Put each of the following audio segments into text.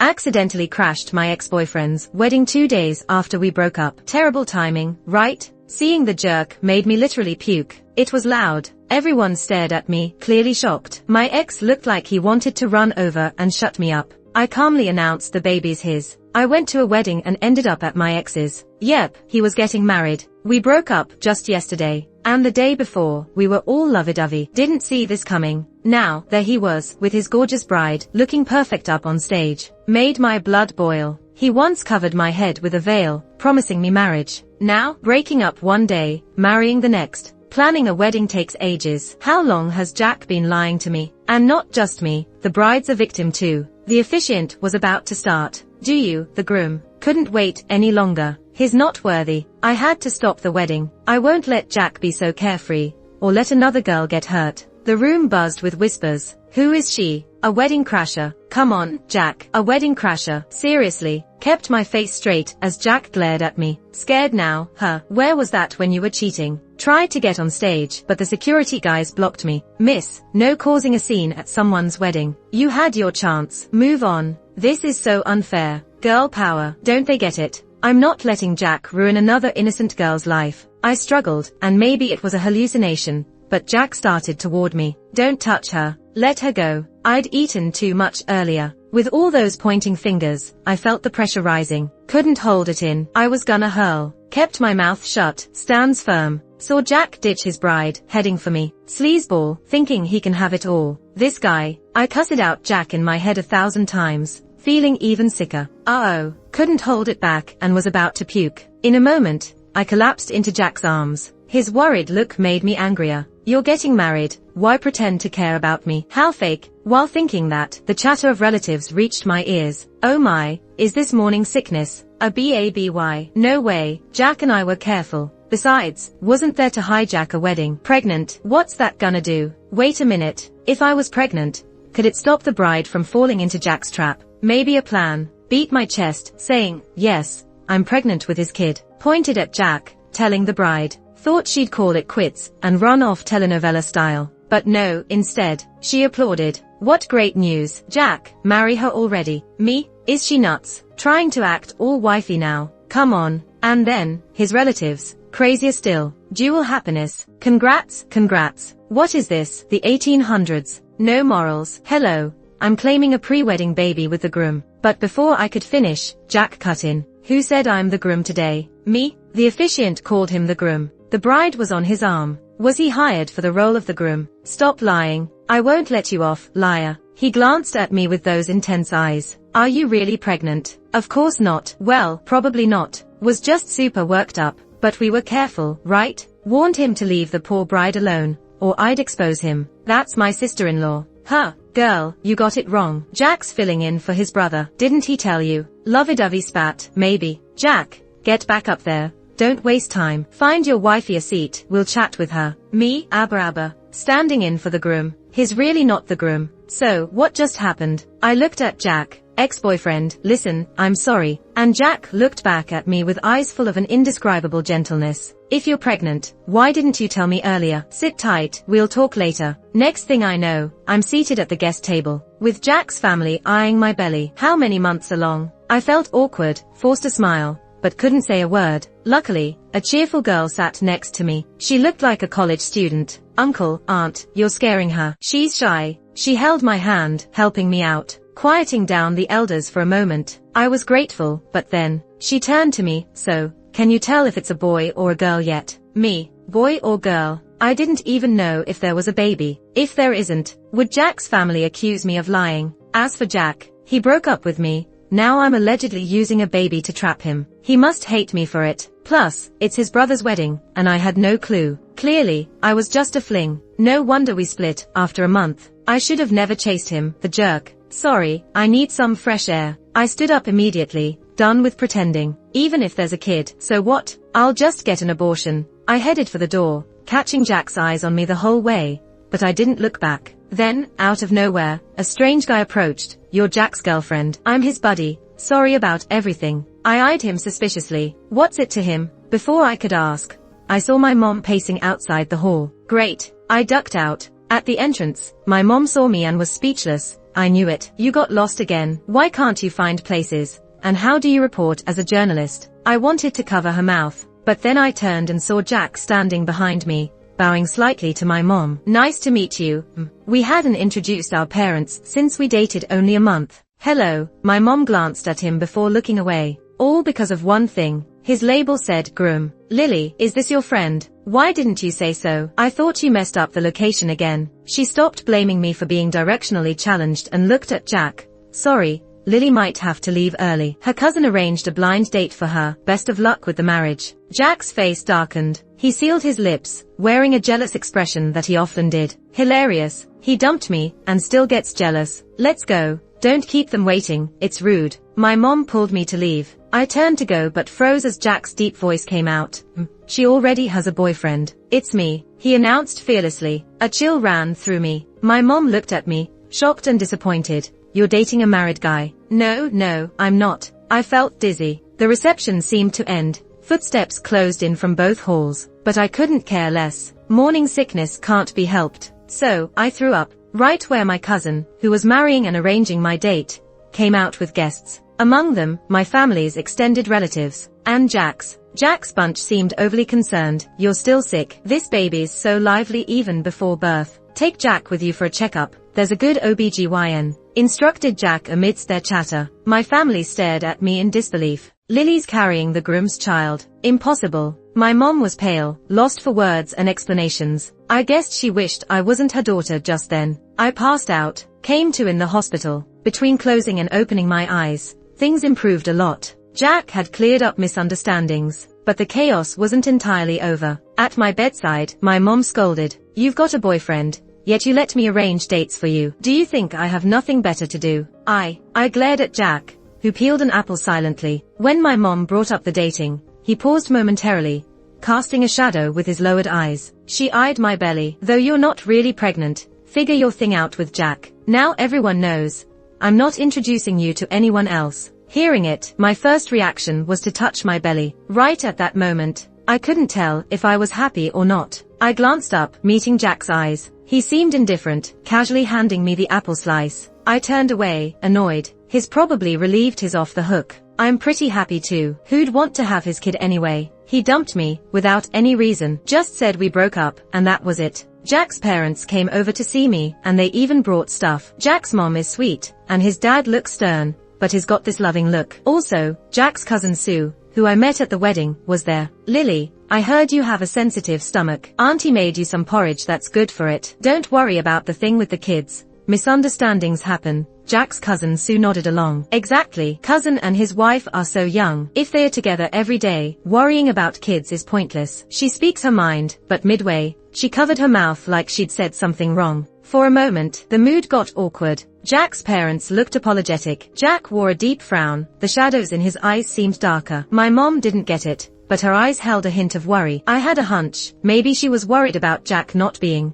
Accidentally crashed my ex-boyfriend's wedding 2 days after we broke up. Terrible timing, right? Seeing the jerk made me literally puke. It was loud. Everyone stared at me, clearly shocked. My ex looked like he wanted to run over and shut me up. I calmly announced the baby's his. I went to a wedding and ended up at my ex's. Yep, he was getting married. We broke up just yesterday. And the day before, we were all lovey-dovey. Didn't see this coming. Now, there he was, with his gorgeous bride, looking perfect up on stage. Made my blood boil. He once covered my head with a veil, promising me marriage. Now, breaking up one day, marrying the next. Planning a wedding takes ages. How long has Jack been lying to me? And not just me, the bride's a victim too. The officiant was about to start. Do you, the groom, couldn't wait any longer. He's not worthy. I had to stop the wedding. I won't let Jack be so carefree, or let another girl get hurt. The room buzzed with whispers. Who is she? A wedding crasher. Come on, Jack. A wedding crasher. Seriously. Kept my face straight as Jack glared at me. Scared now, huh? Where was that when you were cheating? Tried to get on stage, but the security guys blocked me. Miss, no causing a scene at someone's wedding. You had your chance. Move on. This is so unfair. Girl power. Don't they get it? I'm not letting Jack ruin another innocent girl's life. I struggled, and maybe it was a hallucination, but Jack started toward me. Don't touch her. Let her go. I'd eaten too much earlier. With all those pointing fingers, I felt the pressure rising. Couldn't hold it in. I was gonna hurl. Kept my mouth shut. Stands firm. Saw Jack ditch his bride, heading for me. Sleazeball, thinking he can have it all. This guy. I cussed out Jack in my head 1,000 times, feeling even sicker. Uh-oh. Couldn't hold it back and was about to puke. In a moment, I collapsed into Jack's arms. His worried look made me angrier. You're getting married. Why pretend to care about me? How fake? While thinking that, the chatter of relatives reached my ears. Oh my, is this morning sickness? A baby? No way. Jack and I were careful. Besides, wasn't there to hijack a wedding? Pregnant? What's that gonna do? Wait a minute. If I was pregnant, could it stop the bride from falling into Jack's trap? Maybe a plan. Beat my chest, saying, yes, I'm pregnant with his kid. Pointed at Jack, telling the bride. Thought she'd call it quits and run off telenovela style. But no, instead, she applauded. What great news. Jack, marry her already. Me? Is she nuts? Trying to act all wifey now. Come on. And then, his relatives. Crazier still. Dual happiness. Congrats, congrats. What is this? The 1800s. No morals. Hello. I'm claiming a pre-wedding baby with the groom. But before I could finish, Jack cut in. Who said I'm the groom today? Me? The officiant called him the groom. The bride was on his arm. Was he hired for the role of the groom? Stop lying. I won't let you off, liar. He glanced at me with those intense eyes. Are you really pregnant? Of course not. Well, probably not. Was just super worked up. But we were careful, right? Warned him to leave the poor bride alone, or I'd expose him. That's my sister-in-law. Huh, girl, you got it wrong. Jack's filling in for his brother. Didn't he tell you? Lovey-dovey spat. Maybe. Jack, get back up there. Don't waste time. Find your wifey a seat. We'll chat with her. Me, abba. Standing in for the groom. He's really not the groom. So, what just happened? I looked at Jack. Ex-boyfriend, listen, I'm sorry. And Jack looked back at me with eyes full of an indescribable gentleness. If you're pregnant, why didn't you tell me earlier? Sit tight, we'll talk later. Next thing I know, I'm seated at the guest table, with Jack's family eyeing my belly. How many months along? I felt awkward, forced a smile, but couldn't say a word. Luckily, a cheerful girl sat next to me. She looked like a college student. Uncle, aunt, you're scaring her. She's shy. She held my hand, helping me out, quieting down the elders for a moment. I was grateful, but then, she turned to me. So, can you tell if it's a boy or a girl yet? Me, boy or girl? I didn't even know if there was a baby. If there isn't, would Jack's family accuse me of lying? As for Jack, he broke up with me. Now I'm allegedly using a baby to trap him. He must hate me for it. Plus, it's his brother's wedding, and I had no clue. Clearly, I was just a fling. No wonder we split, after a month. I should have never chased him, the jerk. Sorry, I need some fresh air. I stood up immediately, done with pretending. Even if there's a kid, so what? I'll just get an abortion. I headed for the door, catching Jack's eyes on me the whole way, but I didn't look back. Then, out of nowhere, a strange guy approached. You're Jack's girlfriend. I'm his buddy. Sorry about everything. I eyed him suspiciously. What's it to him? Before I could ask, I saw my mom pacing outside the hall. Great. I ducked out. At the entrance, my mom saw me and was speechless. I knew it. You got lost again. Why can't you find places? And how do you report as a journalist? I wanted to cover her mouth, but then I turned and saw Jack standing behind me, bowing slightly to my mom. Nice to meet you. We hadn't introduced our parents since we dated only a month. Hello. My mom glanced at him before looking away. All because of one thing. His label said groom. Lily, is this your friend? Why didn't you say so? I thought you messed up the location again. She stopped blaming me for being directionally challenged and looked at Jack. Sorry, Lily might have to leave early. Her cousin arranged a blind date for her. Best of luck with the marriage. Jack's face darkened. He sealed his lips, wearing a jealous expression that he often did. Hilarious. He dumped me, and still gets jealous. Let's go. Don't keep them waiting, it's rude. My mom pulled me to leave. I turned to go but froze as Jack's deep voice came out. She already has a boyfriend. It's me, he announced fearlessly. A chill ran through me. My mom looked at me, shocked and disappointed. You're dating a married guy? No, I'm not. I felt dizzy. The reception seemed to end. Footsteps closed in from both halls, but I couldn't care less. Morning sickness can't be helped. So, I threw up, right where my cousin, who was marrying and arranging my date, came out with guests. Among them, my family's extended relatives, and Jack's. Jack's bunch seemed overly concerned. You're still sick. This baby's so lively even before birth. Take Jack with you for a checkup. There's a good OBGYN, instructed Jack amidst their chatter. My family stared at me in disbelief. Lily's carrying the groom's child. Impossible. My mom was pale, lost for words and explanations. I guessed she wished I wasn't her daughter just then. I passed out, came to in the hospital. Between closing and opening my eyes, things improved a lot. Jack had cleared up misunderstandings, but the chaos wasn't entirely over. At my bedside, my mom scolded. You've got a boyfriend, yet you let me arrange dates for you. Do you think I have nothing better to do? I glared at Jack, who peeled an apple silently. When my mom brought up the dating, he paused momentarily, casting a shadow with his lowered eyes. She eyed my belly. Though you're not really pregnant, figure your thing out with Jack. Now everyone knows. I'm not introducing you to anyone else. Hearing it, my first reaction was to touch my belly. Right at that moment, I couldn't tell if I was happy or not. I glanced up, meeting Jack's eyes. He seemed indifferent, casually handing me the apple slice. I turned away, annoyed. He's probably relieved he's off the hook. I'm pretty happy too. Who'd want to have his kid anyway? He dumped me, without any reason. Just said we broke up, and that was it. Jack's parents came over to see me, and they even brought stuff. Jack's mom is sweet, and his dad looks stern, but he's got this loving look. Also, Jack's cousin Sue, who I met at the wedding, was there. Lily, I heard you have a sensitive stomach. Auntie made you some porridge that's good for it. Don't worry about the thing with the kids. Misunderstandings happen. Jack's cousin Sue nodded along. Exactly. Cousin and his wife are so young. If they are together every day, worrying about kids is pointless. She speaks her mind, but midway, she covered her mouth like she'd said something wrong. For a moment, the mood got awkward. Jack's parents looked apologetic. Jack wore a deep frown. The shadows in his eyes seemed darker. My mom didn't get it, but her eyes held a hint of worry. I had a hunch. Maybe she was worried about Jack not being,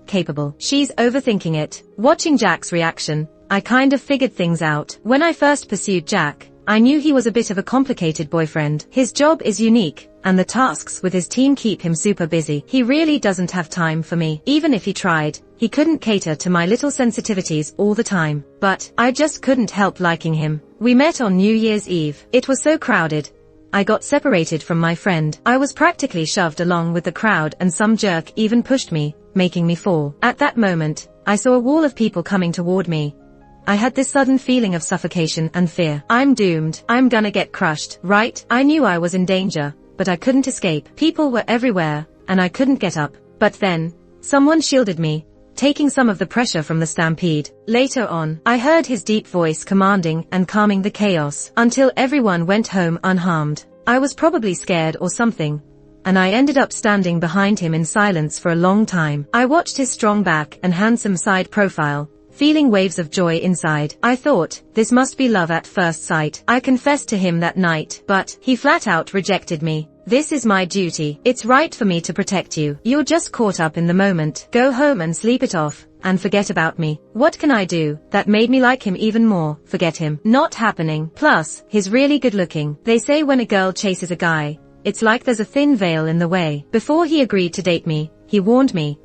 capable. She's overthinking it. Watching Jack's reaction, I kind of figured things out. When I first pursued Jack, I knew he was a bit of a complicated boyfriend. His job is unique, and the tasks with his team keep him super busy. He really doesn't have time for me. Even if he tried, he couldn't cater to my little sensitivities all the time. But I just couldn't help liking him. We met on New Year's Eve. It was so crowded. I got separated from my friend. I was practically shoved along with the crowd, and some jerk even pushed me, making me fall. At that moment, I saw a wall of people coming toward me. I had this sudden feeling of suffocation and fear. I'm doomed. I'm gonna get crushed, right? I knew I was in danger, but I couldn't escape. People were everywhere, and I couldn't get up. But then, someone shielded me, taking some of the pressure from the stampede. Later on, I heard his deep voice commanding and calming the chaos, until everyone went home unharmed. I was probably scared or something, and I ended up standing behind him in silence for a long time. I watched his strong back and handsome side profile, feeling waves of joy inside. I thought, this must be love at first sight. I confessed to him that night, but he flat out rejected me. This is my duty. It's right for me to protect you. You're just caught up in the moment. Go home and sleep it off, and forget about me. What can I do? That made me like him even more. Forget him. Not happening. Plus, he's really good looking. They say when a girl chases a guy, it's like there's a thin veil in the way. Before he agreed to date me, he warned me.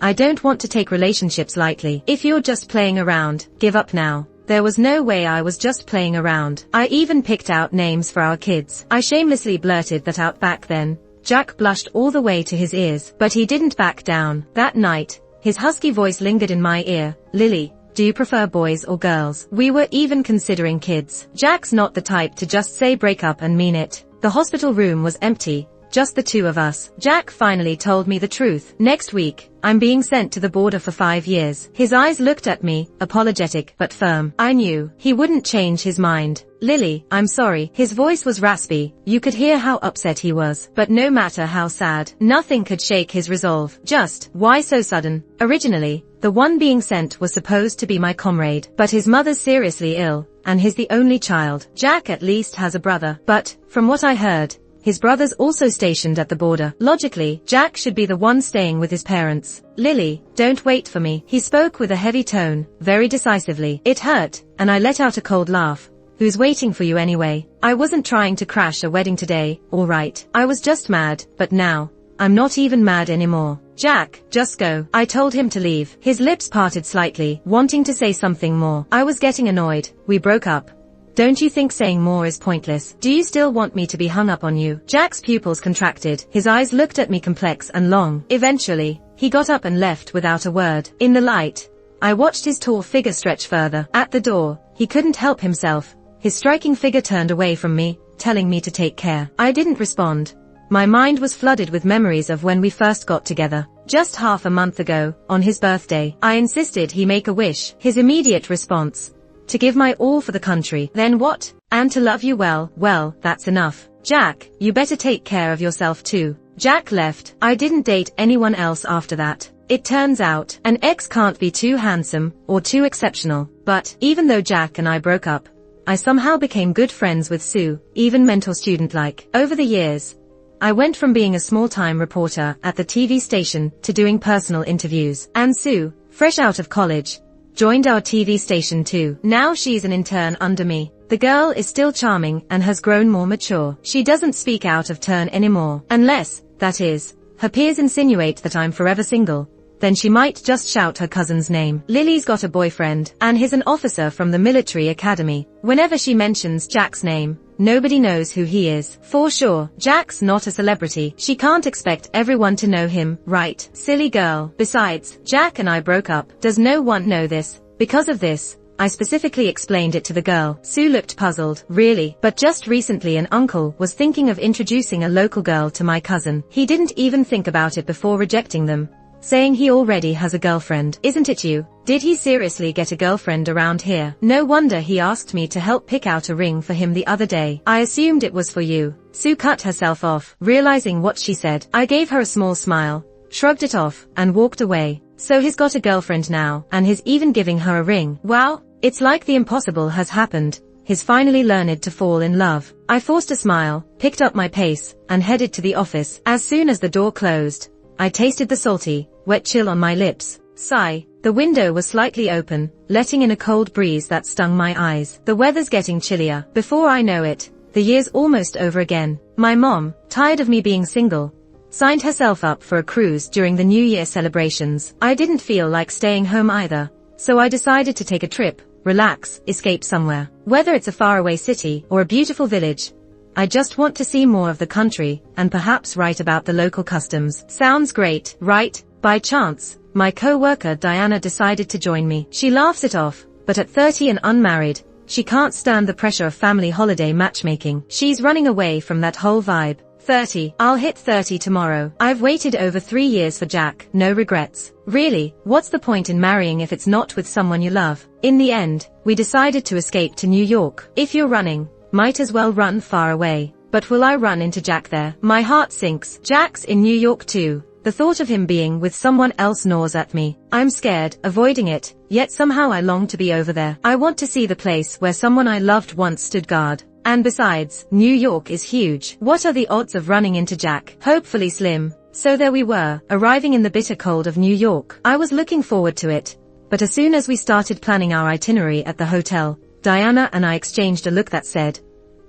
I don't want to take relationships lightly. If you're just playing around, give up now. There was no way I was just playing around. I even picked out names for our kids. I shamelessly blurted that out back then. Jack blushed all the way to his ears, but he didn't back down. That night, his husky voice lingered in my ear. Lily, do you prefer boys or girls? We were even considering kids. Jack's not the type to just say break up and mean it. The hospital room was empty. Just the two of us. Jack finally told me the truth. Next week, I'm being sent to the border for 5 years. His eyes looked at me, apologetic but firm. I knew he wouldn't change his mind. Lily, I'm sorry. His voice was raspy. You could hear how upset he was. But no matter how sad, nothing could shake his resolve. Just, why so sudden? Originally, the one being sent was supposed to be my comrade, but his mother's seriously ill, and he's the only child. Jack at least has a brother. But, from what I heard, his brother's also stationed at the border. Logically, Jack should be the one staying with his parents. Lily, don't wait for me. He spoke with a heavy tone, very decisively. It hurt, and I let out a cold laugh. Who's waiting for you anyway? I wasn't trying to crash a wedding today, alright. I was just mad, but now, I'm not even mad anymore. Jack, just go. I told him to leave. His lips parted slightly, wanting to say something more. I was getting annoyed. We broke up. Don't you think saying more is pointless? Do you still want me to be hung up on you? Jack's pupils contracted. His eyes looked at me complex and long. Eventually, he got up and left without a word. In the light, I watched his tall figure stretch further. At the door, he couldn't help himself. His striking figure turned away from me, telling me to take care. I didn't respond. My mind was flooded with memories of when we first got together. Just half a month ago, on his birthday, I insisted he make a wish. His immediate response: to give my all for the country. Then what? And to love you well, that's enough. Jack, you better take care of yourself too. Jack left. I didn't date anyone else after that. It turns out, an ex can't be too handsome, or too exceptional. But, even though Jack and I broke up, I somehow became good friends with Sue, even mentor-student-like. Over the years, I went from being a small-time reporter at the TV station to doing personal interviews. And Sue, fresh out of college, joined our TV station too. Now she's an intern under me. The girl is still charming and has grown more mature. She doesn't speak out of turn anymore. Unless, that is, her peers insinuate that I'm forever single. Then she might just shout her cousin's name. Lily's got a boyfriend, and he's an officer from the military academy. Whenever she mentions Jack's name, nobody knows who he is. For sure, Jack's not a celebrity. She can't expect everyone to know him, right? Silly girl. Besides, Jack and I broke up. Does no one know this? Because of this, I specifically explained it to the girl. Sue looked puzzled. Really? But just recently an uncle was thinking of introducing a local girl to my cousin. He didn't even think about it before rejecting them, saying he already has a girlfriend. Isn't it you? Did he seriously get a girlfriend around here? No wonder he asked me to help pick out a ring for him the other day. I assumed it was for you. Sue cut herself off, realizing what she said. I gave her a small smile, shrugged it off, and walked away. So he's got a girlfriend now, and he's even giving her a ring. Wow, it's like the impossible has happened. He's finally learned to fall in love. I forced a smile, picked up my pace, and headed to the office. As soon as the door closed, I tasted the salty, wet chill on my lips. Sigh. The window was slightly open, letting in a cold breeze that stung my eyes. The weather's getting chillier. Before I know it, the year's almost over again. My mom, tired of me being single, signed herself up for a cruise during the New Year celebrations. I didn't feel like staying home either, so I decided to take a trip, relax, escape somewhere. Whether it's a faraway city or a beautiful village, I just want to see more of the country, and perhaps write about the local customs. Sounds great, right? By chance, my co-worker Diana decided to join me. She laughs it off, but at 30 and unmarried, she can't stand the pressure of family holiday matchmaking. She's running away from that whole vibe. 30. I'll hit 30 tomorrow. I've waited over 3 years for Jack. No regrets. Really, what's the point in marrying if it's not with someone you love? In the end, we decided to escape to New York. If you're running, might as well run far away. But will I run into Jack there? My heart sinks. Jack's in New York too. The thought of him being with someone else gnaws at me. I'm scared, avoiding it, yet somehow I long to be over there. I want to see the place where someone I loved once stood guard. And besides, New York is huge. What are the odds of running into Jack? Hopefully slim. So there we were, arriving in the bitter cold of New York. I was looking forward to it. But as soon as we started planning our itinerary at the hotel, Diana and I exchanged a look that said,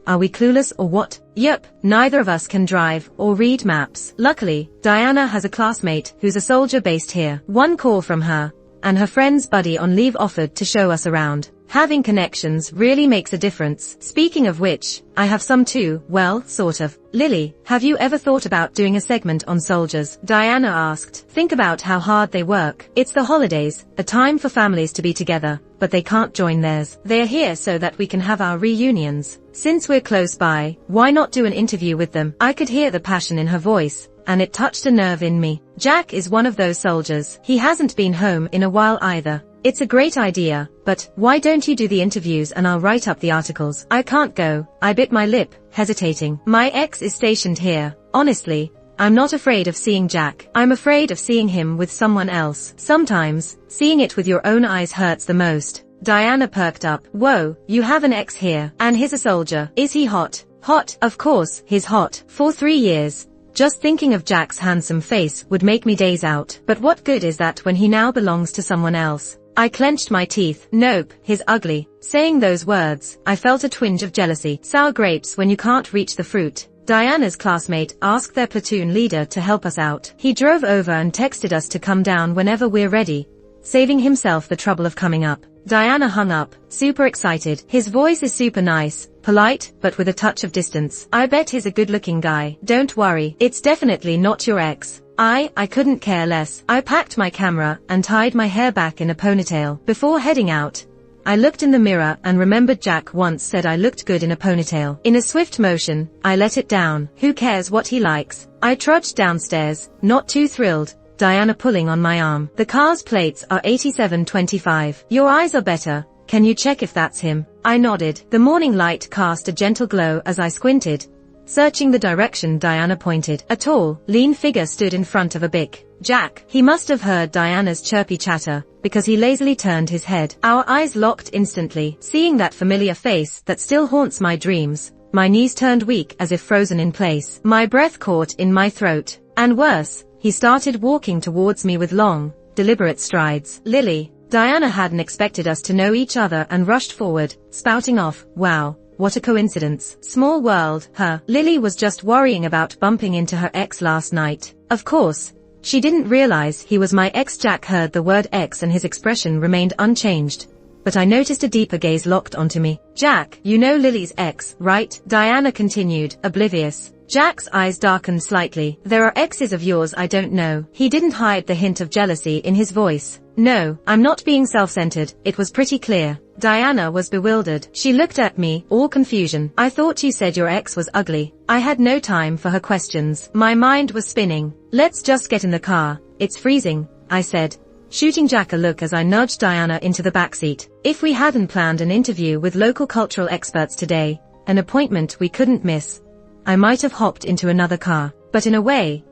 Are we clueless or what? Yep, neither of us can drive or read maps. Luckily, Diana has a classmate who's a soldier based here. One call from her, and her friend's buddy on leave offered to show us around. Having connections really makes a difference. Speaking of which, I have some too, well, sort of. Lily, have you ever thought about doing a segment on soldiers? Diana asked. Think about how hard they work. It's the holidays, a time for families to be together, but they can't join theirs. They are here so that we can have our reunions. Since we're close by, why not do an interview with them? I could hear the passion in her voice, and it touched a nerve in me. Jack is one of those soldiers. He hasn't been home in a while either. It's a great idea, but why don't you do the interviews and I'll write up the articles? I can't go. I bit my lip, hesitating. My ex is stationed here. Honestly, I'm not afraid of seeing Jack. I'm afraid of seeing him with someone else. Sometimes, seeing it with your own eyes hurts the most. Diana perked up. Whoa, you have an ex here. And he's a soldier. Is he hot? Hot? Of course, he's hot. For 3 years. Just thinking of Jack's handsome face would make me daze out. But what good is that when he now belongs to someone else? I clenched my teeth. Nope, he's ugly. Saying those words, I felt a twinge of jealousy. Sour grapes when you can't reach the fruit. Diana's classmate asked their platoon leader to help us out. He drove over and texted us to come down whenever we're ready, saving himself the trouble of coming up. Diana hung up, super excited. His voice is super nice, polite, but with a touch of distance. I bet he's a good-looking guy. Don't worry, it's definitely not your ex. I couldn't care less. I packed my camera and tied my hair back in a ponytail. Before heading out, I looked in the mirror and remembered Jack once said I looked good in a ponytail. In a swift motion, I let it down. Who cares what he likes? I trudged downstairs, not too thrilled, Diana pulling on my arm. The car's plates are 8725. Your eyes are better. Can you check if that's him? I nodded. The morning light cast a gentle glow as I squinted, searching the direction Diana pointed. A tall, lean figure stood in front of a big Jack. He must have heard Diana's chirpy chatter, because he lazily turned his head. Our eyes locked instantly. Seeing that familiar face that still haunts my dreams, my knees turned weak as if frozen in place. My breath caught in my throat. And worse, he started walking towards me with long, deliberate strides. Lily. Diana hadn't expected us to know each other and rushed forward, spouting off, wow. What a coincidence. Small world, huh? Lily was just worrying about bumping into her ex last night. Of course, she didn't realize he was my ex. Jack heard the word ex and his expression remained unchanged. But I noticed a deeper gaze locked onto me. Jack, you know Lily's ex, right? Diana continued, oblivious. Jack's eyes darkened slightly. There are exes of yours I don't know. He didn't hide the hint of jealousy in his voice. No, I'm not being self-centered. It was pretty clear. Diana was bewildered. She looked at me, all confusion. I thought you said your ex was ugly. I had no time for her questions. My mind was spinning. Let's just get in the car. It's freezing, I said, shooting Jack a look as I nudged Diana into the backseat. If we hadn't planned an interview with local cultural experts today, an appointment we couldn't miss, I might have hopped into another car. But in a way,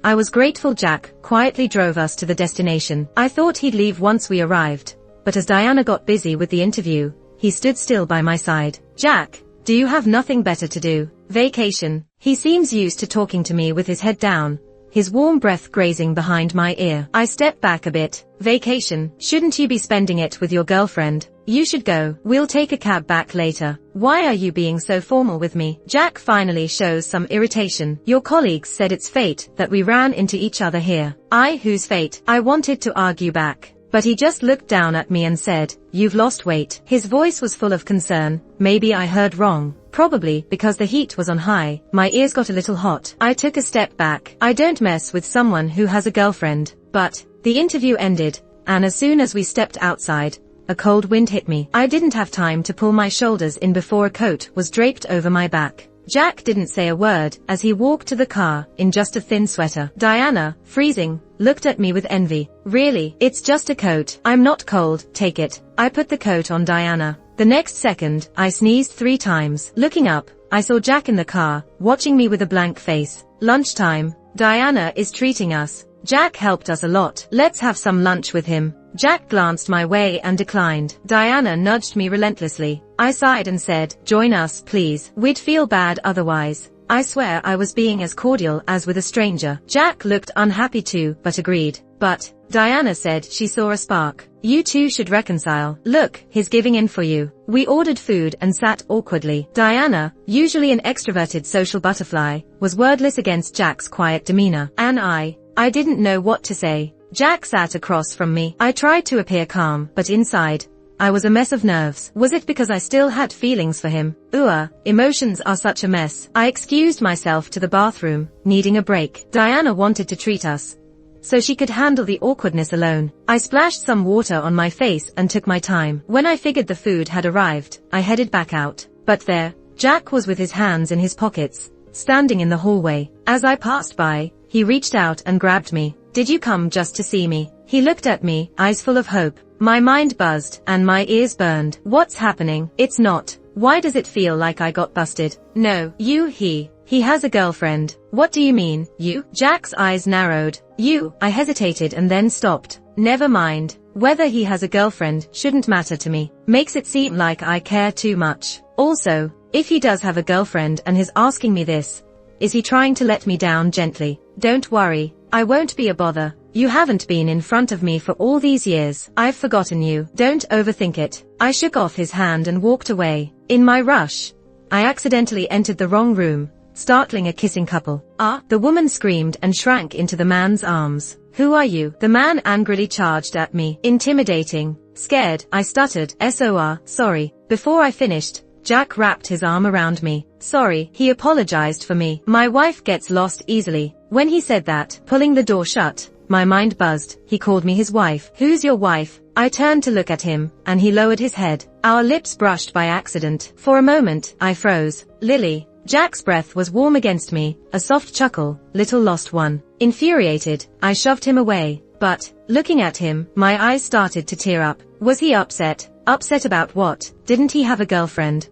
I was grateful. Jack quietly drove us to the destination. I thought he'd leave once we arrived, but as Diana got busy with the interview, he stood still by my side. Jack, do you have nothing better to do? Vacation. He seems used to talking to me with his head down, his warm breath grazing behind my ear. I stepped back a bit. Vacation? Shouldn't you be spending it with your girlfriend? You should go. We'll take a cab back later. Why are you being so formal with me? Jack finally shows some irritation. Your colleagues said it's fate that we ran into each other here. Whose fate? I wanted to argue back, but he just looked down at me and said, you've lost weight. His voice was full of concern. Maybe I heard wrong. Probably because the heat was on high. My ears got a little hot. I took a step back. I don't mess with someone who has a girlfriend. But the interview ended, and as soon as we stepped outside, a cold wind hit me. I didn't have time to pull my shoulders in before a coat was draped over my back. Jack didn't say a word as he walked to the car in just a thin sweater. Diana, freezing, looked at me with envy. Really? It's just a coat. I'm not cold, take it. I put the coat on Diana. The next second, I sneezed 3 times. Looking up, I saw Jack in the car, watching me with a blank face. Lunchtime. Diana is treating us. Jack helped us a lot. Let's have some lunch with him. Jack glanced my way and declined. Diana nudged me relentlessly. I sighed and said, join us, please. We'd feel bad otherwise. I swear I was being as cordial as with a stranger. Jack looked unhappy too, but agreed. But Diana said she saw a spark. You two should reconcile. Look, he's giving in for you. We ordered food and sat awkwardly. Diana, usually an extroverted social butterfly, was wordless against Jack's quiet demeanor. And I didn't know what to say. Jack sat across from me. I tried to appear calm, but inside, I was a mess of nerves. Was it because I still had feelings for him? Emotions are such a mess. I excused myself to the bathroom, needing a break. Diana wanted to treat us, so she could handle the awkwardness alone. I splashed some water on my face and took my time. When I figured the food had arrived, I headed back out. But there, Jack was with his hands in his pockets, standing in the hallway. As I passed by, he reached out and grabbed me. Did you come just to see me? He looked at me, eyes full of hope. My mind buzzed, and my ears burned. What's happening? It's not. Why does it feel like I got busted? No, he has a girlfriend. What do you mean, you? Jack's eyes narrowed. I hesitated and then stopped. Never mind. Whether he has a girlfriend shouldn't matter to me. Makes it seem like I care too much. Also, if he does have a girlfriend and is asking me this, is he trying to let me down gently? Don't worry, I won't be a bother. You haven't been in front of me for all these years. I've forgotten you. Don't overthink it. I shook off his hand and walked away. In my rush, I accidentally entered the wrong room, startling a kissing couple. The woman screamed and shrank into the man's arms. Who are you? The man angrily charged at me. Intimidating. Scared, I stuttered. Sorry. Before I finished, Jack wrapped his arm around me. Sorry, he apologized for me. My wife gets lost easily. When he said that, pulling the door shut, my mind buzzed. He called me his wife. Who's your wife? I turned to look at him, and he lowered his head. Our lips brushed by accident. For a moment, I froze. Lily. Jack's breath was warm against me, a soft chuckle, little lost one. Infuriated, I shoved him away. But, looking at him, my eyes started to tear up. Was he upset? Upset about what? Didn't he have a girlfriend?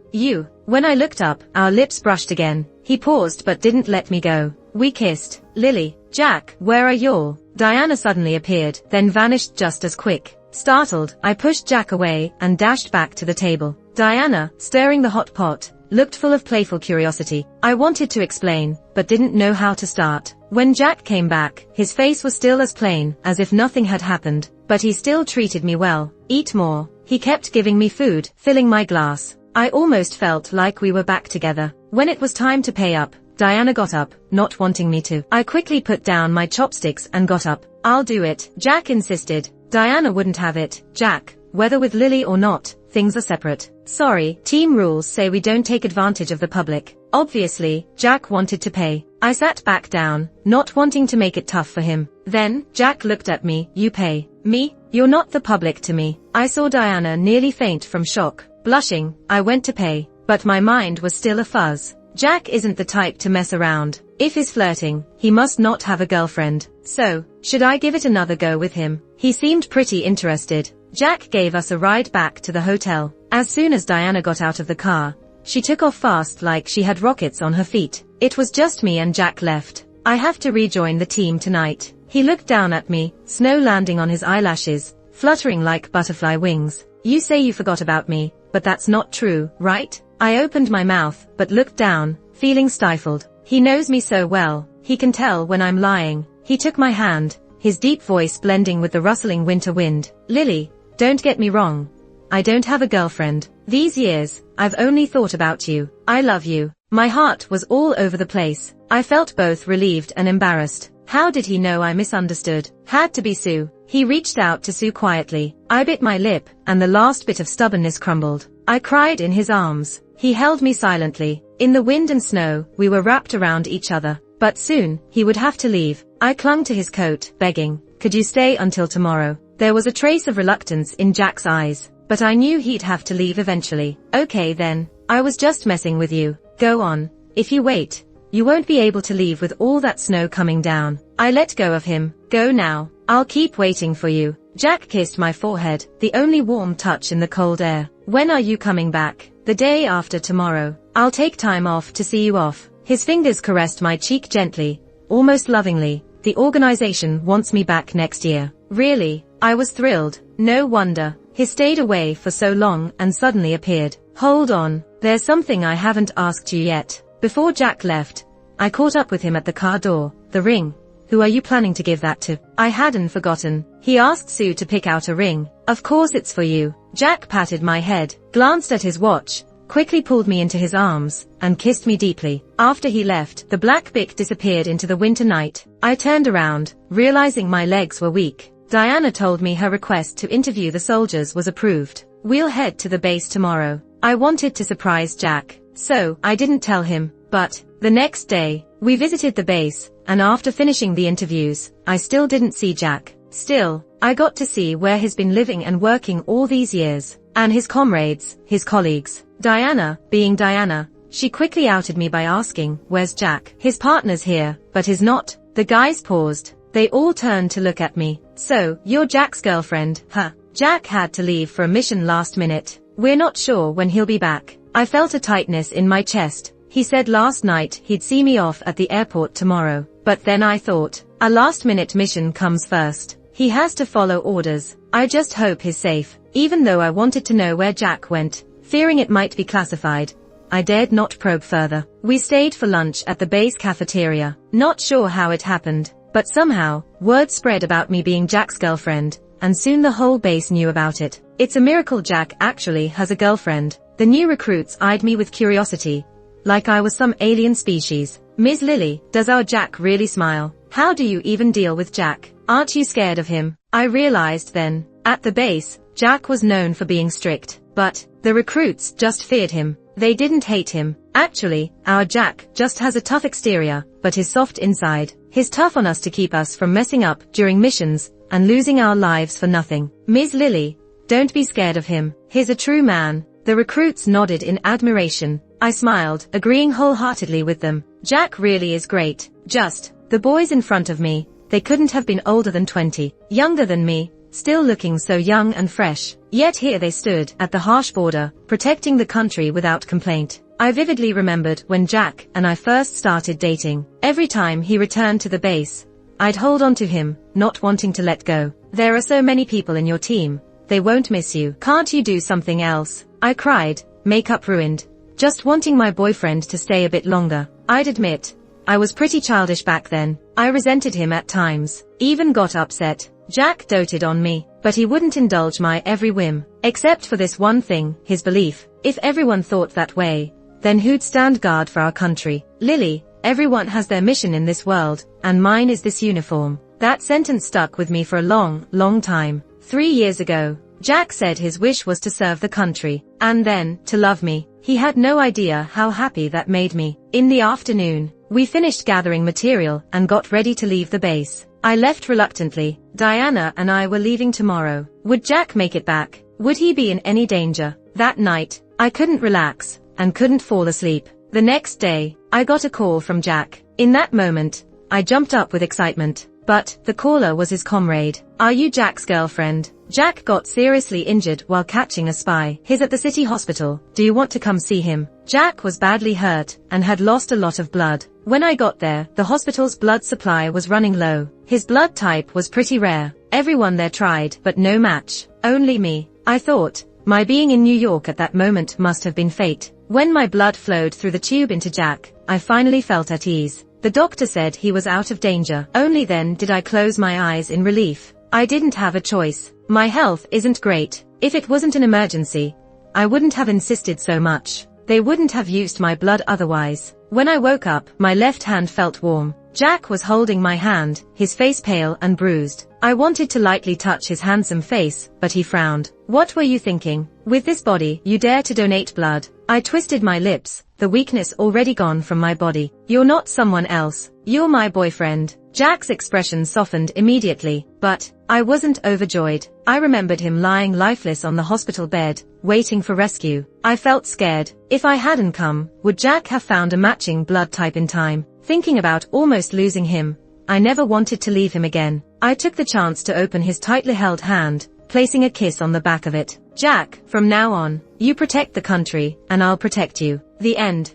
When I looked up, our lips brushed again. He paused but didn't let me go. We kissed. Lily. Jack, where are y'all? Diana suddenly appeared, then vanished just as quick. Startled, I pushed Jack away and dashed back to the table. Diana, stirring the hot pot, looked full of playful curiosity. I wanted to explain, but didn't know how to start. When Jack came back, his face was still as plain, as if nothing had happened, but he still treated me well. Eat more. He kept giving me food, filling my glass. I almost felt like we were back together. When it was time to pay up, Diana got up, not wanting me to. I quickly put down my chopsticks and got up. I'll do it, Jack insisted. Diana wouldn't have it. Jack, whether with Lily or not, things are separate. Sorry, team rules say we don't take advantage of the public. Obviously, Jack wanted to pay. I sat back down, not wanting to make it tough for him. Then, Jack looked at me. You pay. Me? You're not the public to me. I saw Diana nearly faint from shock. Blushing, I went to pay, but my mind was still a fuzz. Jack isn't the type to mess around. If he's flirting, he must not have a girlfriend. So, should I give it another go with him? He seemed pretty interested. Jack gave us a ride back to the hotel. As soon as Diana got out of the car, she took off fast like she had rockets on her feet. It was just me and Jack left. I have to rejoin the team tonight. He looked down at me, snow landing on his eyelashes, fluttering like butterfly wings. You say you forgot about me, but that's not true, right? I opened my mouth, but looked down, feeling stifled. He knows me so well, he can tell when I'm lying. He took my hand, his deep voice blending with the rustling winter wind. Lily, don't get me wrong. I don't have a girlfriend. These years, I've only thought about you. I love you. My heart was all over the place. I felt both relieved and embarrassed. How did he know I misunderstood? Had to be Sue. He reached out to Sue quietly. I bit my lip, and the last bit of stubbornness crumbled. I cried in his arms. He held me silently. In the wind and snow, we were wrapped around each other. But soon, he would have to leave. I clung to his coat, begging, could you stay until tomorrow? There was a trace of reluctance in Jack's eyes, but I knew he'd have to leave eventually. Okay then, I was just messing with you. Go on. If you wait, you won't be able to leave with all that snow coming down. I let go of him. Go now. I'll keep waiting for you. Jack kissed my forehead, the only warm touch in the cold air. When are you coming back? The day after tomorrow. I'll take time off to see you off. His fingers caressed my cheek gently, almost lovingly. The organization wants me back next year. Really? I was thrilled. No wonder. He stayed away for so long and suddenly appeared. Hold on. There's something I haven't asked you yet. Before Jack left, I caught up with him at the car door. The ring. Who are you planning to give that to? I hadn't forgotten. He asked Sue to pick out a ring. Of course it's for you. Jack patted my head, glanced at his watch, quickly pulled me into his arms, and kissed me deeply. After he left, the black bick disappeared into the winter night. I turned around, realizing my legs were weak. Diana told me her request to interview the soldiers was approved. We'll head to the base tomorrow. I wanted to surprise Jack, so I didn't tell him, but the next day, we visited the base, and after finishing the interviews, I still didn't see Jack. Still, I got to see where he's been living and working all these years, and his comrades, his colleagues. Diana, being Diana, she quickly outed me by asking, "Where's Jack?" "His partner's here, but he's not." The guys paused. They all turned to look at me. "So, you're Jack's girlfriend, huh?" Jack had to leave for a mission last minute. "We're not sure when he'll be back." I felt a tightness in my chest. He said last night he'd see me off at the airport tomorrow. But then I thought, a last-minute mission comes first. He has to follow orders. I just hope he's safe. Even though I wanted to know where Jack went, fearing it might be classified, I dared not probe further. We stayed for lunch at the base cafeteria. Not sure how it happened, but somehow, word spread about me being Jack's girlfriend, and soon the whole base knew about it. It's a miracle Jack actually has a girlfriend. The new recruits eyed me with curiosity, like I was some alien species. "Ms. Lily, does our Jack really smile? How do you even deal with Jack? Aren't you scared of him?" I realized then, at the base, Jack was known for being strict, but the recruits just feared him. They didn't hate him. Actually, our Jack just has a tough exterior, but he's soft inside. He's tough on us to keep us from messing up during missions and losing our lives for nothing. "Ms. Lily, don't be scared of him. He's a true man." The recruits nodded in admiration. I smiled, agreeing wholeheartedly with them. Jack really is great. Just, the boys in front of me, they couldn't have been older than 20, younger than me, still looking so young and fresh. Yet here they stood, at the harsh border, protecting the country without complaint. I vividly remembered when Jack and I first started dating. Every time he returned to the base, I'd hold on to him, not wanting to let go. "There are so many people in your team. They won't miss you. Can't you do something else?" I cried, makeup ruined, just wanting my boyfriend to stay a bit longer. I'd admit, I was pretty childish back then. I resented him at times, even got upset. Jack doted on me, but he wouldn't indulge my every whim, except for this one thing, his belief. If everyone thought that way, then who'd stand guard for our country? "Lily, everyone has their mission in this world, and mine is this uniform." That sentence stuck with me for a long, long time. 3 years ago, Jack said his wish was to serve the country, and then, to love me. He had no idea how happy that made me. In the afternoon, we finished gathering material and got ready to leave the base. I left reluctantly. Diana and I were leaving tomorrow. Would Jack make it back? Would he be in any danger? That night, I couldn't relax, and couldn't fall asleep. The next day, I got a call from Jack. In that moment, I jumped up with excitement. But the caller was his comrade. "Are you Jack's girlfriend?" Jack got seriously injured while catching a spy. "He's at the city hospital. Do you want to come see him?" Jack was badly hurt and had lost a lot of blood. When I got there, the hospital's blood supply was running low. His blood type was pretty rare. Everyone there tried, but no match. Only me. I thought, my being in New York at that moment must have been fate. When my blood flowed through the tube into Jack, I finally felt at ease. The doctor said he was out of danger. Only then did I close my eyes in relief. I didn't have a choice. My health isn't great. If it wasn't an emergency, I wouldn't have insisted so much. They wouldn't have used my blood otherwise. When I woke up, my left hand felt warm. Jack was holding my hand, his face pale and bruised. I wanted to lightly touch his handsome face, but he frowned. "What were you thinking? With this body, you dare to donate blood?" I twisted my lips, the weakness already gone from my body. "You're not someone else. You're my boyfriend." Jack's expression softened immediately, but I wasn't overjoyed. I remembered him lying lifeless on the hospital bed, waiting for rescue. I felt scared. If I hadn't come, would Jack have found a matching blood type in time? Thinking about almost losing him, I never wanted to leave him again. I took the chance to open his tightly held hand, placing a kiss on the back of it. "Jack, from now on, you protect the country, and I'll protect you." The end.